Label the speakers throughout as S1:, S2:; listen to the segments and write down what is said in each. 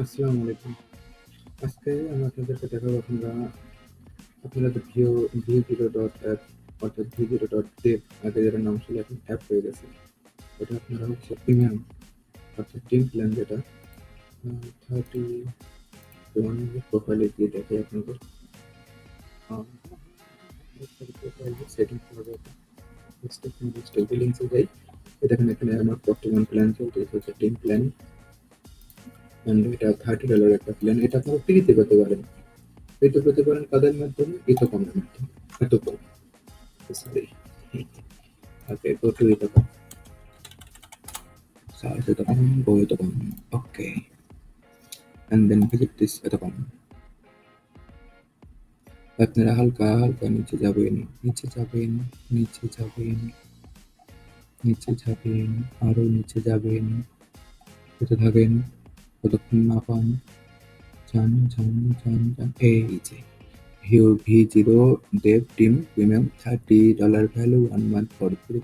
S1: আসসালামু আলাইকুম। আজকে আমি আপনাদেরকে দেখাবো আপনারা তো V0.app অর্থাৎ V0.dev আগে যেটার নাম ছিল এখন অ্যাপ হয়ে গেছে। এটা আপনারা হচ্ছে প্রিমিয়াম অর্থাৎ টিম প্ল্যান যেটা 31 প্রোফাইলে গিয়ে দেখে আপনাদের প্রোফাইলে সেটিং করবে স্টেপ লিঙ্কসে যাই। দেখেন এখানে আমার বর্তমান প্ল্যান চলছে, এটা হচ্ছে টিম প্ল্যান অ্যান্ড এটা $30 একটা প্ল্যান। এটা আপনারা ফ্রিতে পেতে পারেন। ফ্রিতে পেতে পারেন কাদের মাধ্যমে? ইতোকমের মাধ্যমে। ইতোকম, sorry. Okay, go to Italy. Search Italy, go Italy. Okay, and then visit this Italy. আপনারা হালকা হালকা নিচে যাবেন, নিচে যাবেন, নিচে যাবেন, নিচে যাবেন, আরো নিচে যাবেন, যেতে থাকেন যতক্ষণ না পান। যান যান যান যান, এই যে V0 Dev Team Premium $30 value 1 month for free।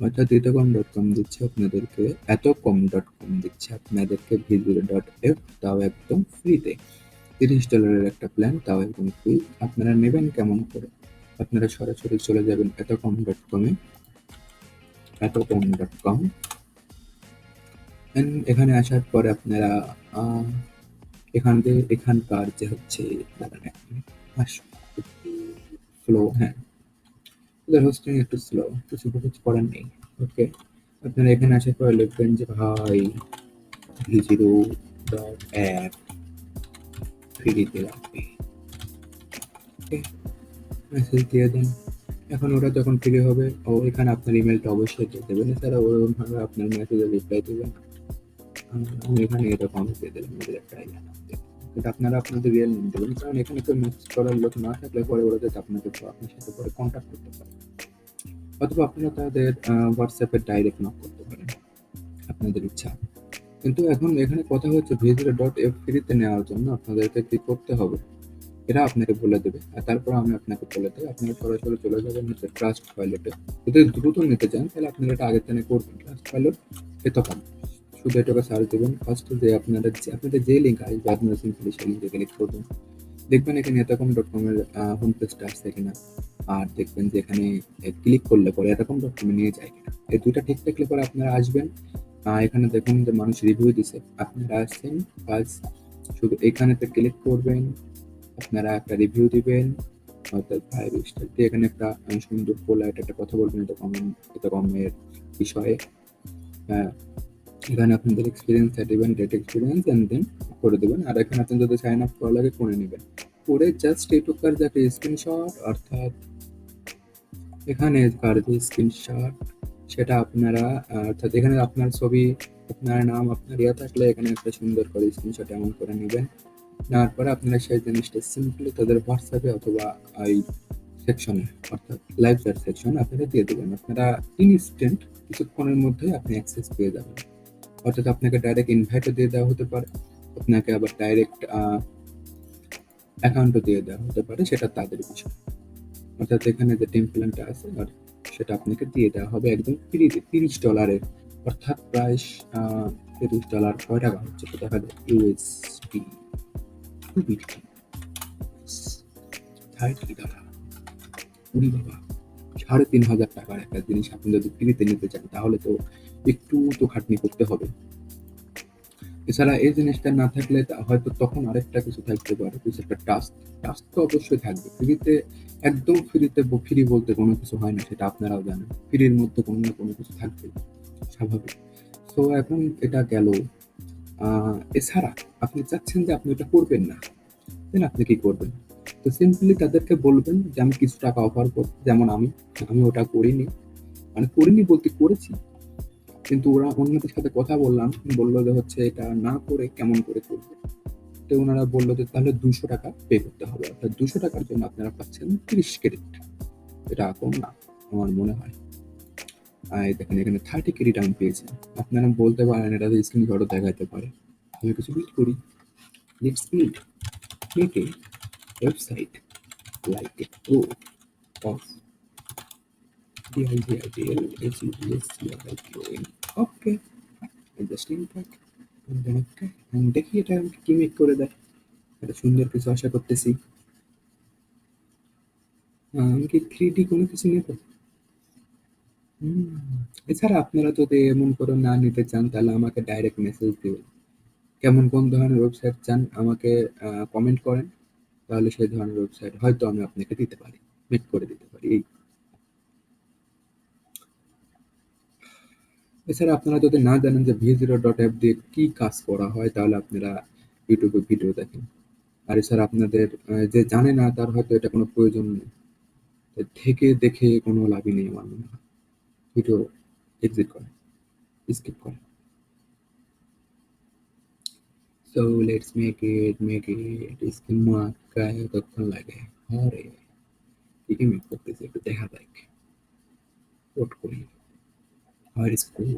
S1: অর্থাৎ ইতাকম.com দিচ্ছে আপনাদেরকে, এতকম.com দিচ্ছে আপনাদেরকে V0.f, তাও একদম ফ্রিতে। $30 একটা প্ল্যান, তাও একদম ফ্রি। আপনারা নেবেন কেমন করে? আপনারা সরাসরি চলে যাবেন এতকম.com-এ, এতকম.com। এখানে আসার পরে আপনারা এখানকার যে হচ্ছে স্লো, হ্যাঁ, ওদের হোস্টিং একটু স্লো, কিছু করার নেই। ওকে, আপনারা এখানে আসার পরে লিখবেন যে ভাই V0.app ফ্রিতে লাগবে। ওকে, মেসেজ দিয়ে দেন। এখন ওরা যখন ফ্রি হবে, এখানে আপনার ইমেলটা অবশ্যই দিয়ে দেবেন, এছাড়া ওরকমভাবে আপনার মেসেজে রিপ্লাই দেবেন। আমি এখানে এটা কমেন্ট দিয়ে দিলাম, ওদের একটা আইডিয়া নাম দেবেন। কিন্তু আপনারা আপনাদের রিয়েল নেম দেবেন, কারণ এখানে কেউ মেসেজ করার লোক না থাকলে পরে ওরা যাতে আপনার সাথে পরে কন্ট্যাক্ট করতে পারে, অথবা আপনারা তাদের হোয়াটসঅ্যাপে ডাইরেক্ট নক করতে পারেন, আপনাদের ইচ্ছা। কিন্তু এখন এখানে কথা হচ্ছে V0.f ফ্রিতে নেওয়ার জন্য আপনাদেরকে কি করতে হবে, এরা আপনাকে বলে দেবে। আর তারপর আমি আপনাকে বলে দেবো, আপনারা সরাসরি চলে যাবেন হচ্ছে ট্রাস্ট পাইলটে। যদি দ্রুত নিতে চান তাহলে আপনারা এটা আগের থেকে করবেন। ট্রাস্ট পাইলট এতক্ষণ শুধু এটাকে সার্চ দেবেন। ফার্স্ট যে আপনাদের যে লিঙ্ক আসবে, আপনারা সিম্পলি সেই লিঙ্কে ক্লিক করবেন। দেখবেন এখানে এতকম.com এর হোম পেজটা আসছে কিনা, আর দেখবেন যে এখানে ক্লিক করলে পরে এতকম.com এ নিয়ে যায় কিনা। এই দুইটা ঠিক থাকলে পরে আপনারা আসবেন। এখানে দেখুন যে মানুষ রিভিউ দিছে, আপনারা আসছেন কাজ, শুধু এখানেতে ক্লিক করবেন, আপনারা একটা রিভিউ দিবেন, অর্থাৎ 5 স্টার দিয়ে এখানে একটা সুন্দর পোলাইট একটা কথা বলবেন এতকমের বিষয়ে। হ্যাঁ, এখানে আপনাদের এক্সপিরিয়েন্স দিবেন, ডেট এক্সপিরিয়েন্স, এন্ড দেন করে দেবেন। আর এখানে আপনি যদি সাইন আপ করা লাগে করে নেবেন, করে জাস্ট এটুকার যে একটা স্ক্রিনশট, অর্থাৎ এখানে কার যে স্ক্রিনশট সেটা আপনারা অর্থাৎ এখানে আপনার ছবি, আপনার নাম, আপনার ইয়ে থাকলে এখানে একটা সুন্দর করে স্ক্রিনশট এমন করে নেবেন। নেওয়ার পরে আপনারা সেই জিনিসটা সিম্পলি তাদের হোয়াটসঅ্যাপে অথবা এই সেকশনে, অর্থাৎ লাইভ চ্যাট সেকশন আপনারা দিয়ে দেবেন। আপনারা ইনস্ট্যান্ট কিছুক্ষণের মধ্যে আপনি অ্যাক্সেস পেয়ে যাবেন। অর্থাৎ আপনাকে ডাইরেক্ট ইনভাইটও দিয়ে দেওয়া হতে পারে, আপনাকে আবার ডাইরেক্ট অ্যাকাউন্টও দিয়ে দেওয়া হতে পারে, সেটা তাদের বিষয়। অর্থাৎ এখানে যে টিম প্ল্যানটা আছে আর সেটা আপনাকে দিয়ে দেওয়া হবে একদম ফ্রিতে $30, অর্থাৎ প্রায় $30 কয় টাকা হচ্ছে তো দেখা যায় ইউএসডি, খুবই $30। উনি বাবা, $3,500 একটা জিনিস আপনি যদি ফ্রিতে নিতে চান তাহলে তো একটু তো খাটনি করতে হবে। এছাড়া এই জিনিসটা না থাকলে হয়তো তখন আরেকটা কিছু থাকতে পারে, কিছু একটা টাস্ক। টাস্ক তো অবশ্যই থাকবে ফ্রিতে, একদম ফ্রিতে। ফ্রি বলতে কোনো কিছু হয় না, সেটা আপনারাও জানেন। ফ্রির মধ্যে কোনো না কোনো কিছু থাকবে, স্বাভাবিক। তো এখন এটা গেল। এছাড়া আপনি চাচ্ছেন যে আপনি এটা করবেন না, দেন আপনি কি করবেন? তো সিম্পলি তাদেরকে বলবেন যে আমি কিছু টাকা অফার করব, যেমন আমি আমি ওটা করিনি, মানে করিনি বলতে করেছি, কিন্তু ওরা অন্যদের সাথে কথা বললাম, বললো যে হচ্ছে এটা না করে কেমন করে করবে। তো ওনারা বললো যে তাহলে $200 পে করতে হবে, অর্থাৎ $200 জন্য আপনারা পাচ্ছেন 30 ক্রেডিট। এটা কম না আমার মনে হয়। দেখেন এখানে 30 ক্রেডিট আমি পেয়েছি। আপনারা বলতে পারেন এটা স্ক্রিনশটও দেখাতে পারে। আমি কিছু বিট করি, let's build, make a website like a pro of DIGITL HESCRIQN. Okay, adjusting track. ওকে, দেখি এটা আমাকে কি মেক করে দেয়। একটা সুন্দর কিছু আশা করতেছি। আমি কি 3D কোনো কিছু নেব? হুম। এছাড়া আপনারা যদি এমন করে না নিতে চান তাহলে আমাকে ডাইরেক্ট মেসেজ দিবেন। কেমন কোন ধরনের ওয়েবসাইট চান আমাকে কমেন্ট করেন। তাহলে সেই ধরনের ওয়েবসাইট হয়তো আমি আপনাকে দিতে পারি। মেক করে দিতে পারি। এছাড়া আপনারা যদি না জানেন যে V0.app দিয়ে কি কাজ করা হয় তাহলে আপনারা ইউটিউবে ভিডিও দেখেন। আর এছাড়া আপনাদের যে জানে না তার হয়তো এটা কোনো প্রয়োজন নেই। তো থেকে দেখে কোনো লাভই নেই আমার মনে হয়। ভিডিও এক্সিট করেন, স্কিপ করেন। So let's make it skin mark কতক্ষণ লাগে? আরে কি কি মেক করতেছে একটু দেখা যাক। কোড করি। আর স্কুল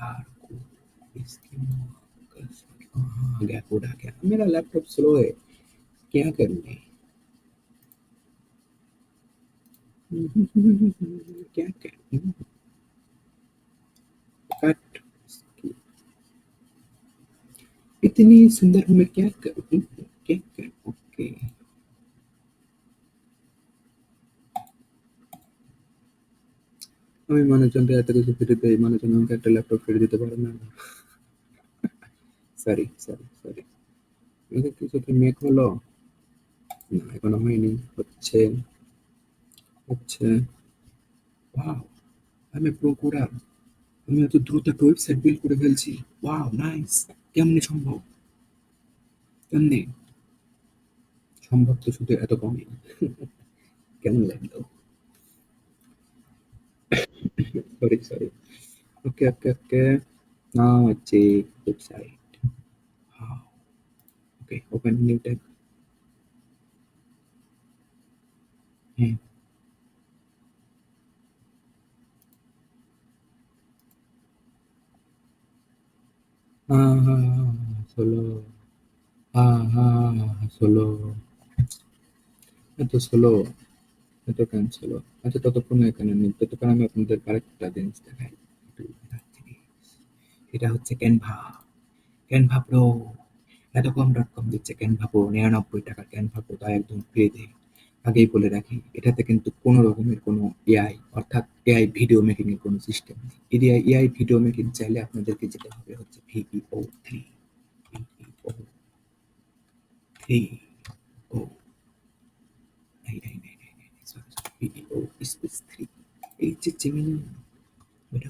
S1: আর स्किन हाँ गैप उड़ा गया मेरा लैपटॉप स्लो है क्या करूँ मैं क्या करूँ कट इतनी सुंदर हूँ मैं क्या करूँ क्या करूँ ओके আমি মানুষজনকে এত কিছু ফ্রি দেই মানুষজন আমাকে একটা ল্যাপটপ ফ্রি দিতে পারে না সরি সরি সরি আমাকে কিছু কি মেক হলো না এখনো হয়নি হচ্ছে হচ্ছে ওয়াও আমি প্রো কোডার আমি এত দ্রুত একটা ওয়েবসাইট বিল্ড করে ফেলছি ওয়াও নাইস কেমনে সম্ভব কেমনে সম্ভব তো শুধু এত কমই কেমন লাগলো সরি সরি ওকে ওকে ওকে নাও হচ্ছে ওয়েবসাইট ওকে ওপেন নিউ ট্যাব হ্যাঁ হ্যাঁ হ্যাঁ সোলো হ্যাঁ হ্যাঁ সোলো এত সোলো এত ক্যান্সেল আচ্ছা ততক্ষণ এখানে নেই ততক্ষণ আমি আপনাদের আরেকটা জিনিস দেখাই এটা হচ্ছে ক্যানভা ক্যানভা প্রো এতকম ডট কম দিচ্ছে ক্যানভা প্রো 99 টাকার ক্যানভা প্রো তাই একদম ফ্রিতে আগেই বলে রাখি এটাতে কিন্তু কোনো রকমের কোনো এআই অর্থাৎ এআই ভিডিও মেকিং এর কোনো সিস্টেম নেই এআই এআই ভিডিও মেকিং চাইলে আপনাদেরকে যেতে হবে হচ্ছে ভিইও থ্রি ভিইও থ্রি ও নাই নাই নাই নাই নাই সরি ভিইও স্পেস থ্রি এই যে জেমিনি এটা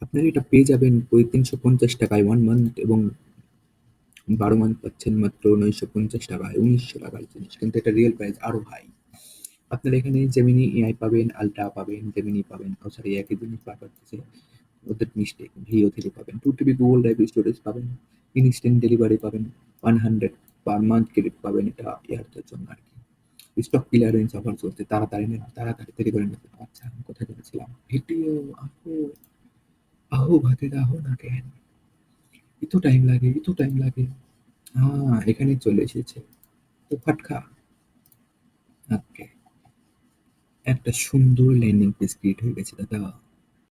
S1: আপনারা এটা পেয়ে যাবেন ওই 350 টাকায় 1 মান্থ এবং 12 মান্থ পাচ্ছেন মাত্র 950 টাকায় 1900 টাকার জিনিস কিন্তু এটা রিয়েল প্রাইস আরো হাই আপনারা এখানে জেমিনি এআই পাবেন আলট্রা পাবেন জেমিনি পাবেন সরি একই জিনিস বারবার দিচ্ছে ওদের মিস্টেক ভিও থেকে পাবেন 2 টিবি গুগল ড্রাইভ স্টোরেজ পাবেন ইনস্ট্যান্ট ডেলিভারি পাবেন 100 পার মান্থ ক্রেডিট পাবেন এটা ইয়ারদের জন্য আর কি স্টক ক্লিয়ারেন্স অফার চলছে তাড়াতাড়ি নেন তাড়াতাড়ি দেরি করে নেবেন আচ্ছা আমি কোথায় বলেছিলাম ভিডিও আহো আহো ভাতে দাও না কেন এত টাইম লাগে এখানে চলে এসেছে তো ফাটকা ওকে একটা সুন্দর ল্যান্ডিং পেজ ক্রিয়েট হয়ে গেছে দাদা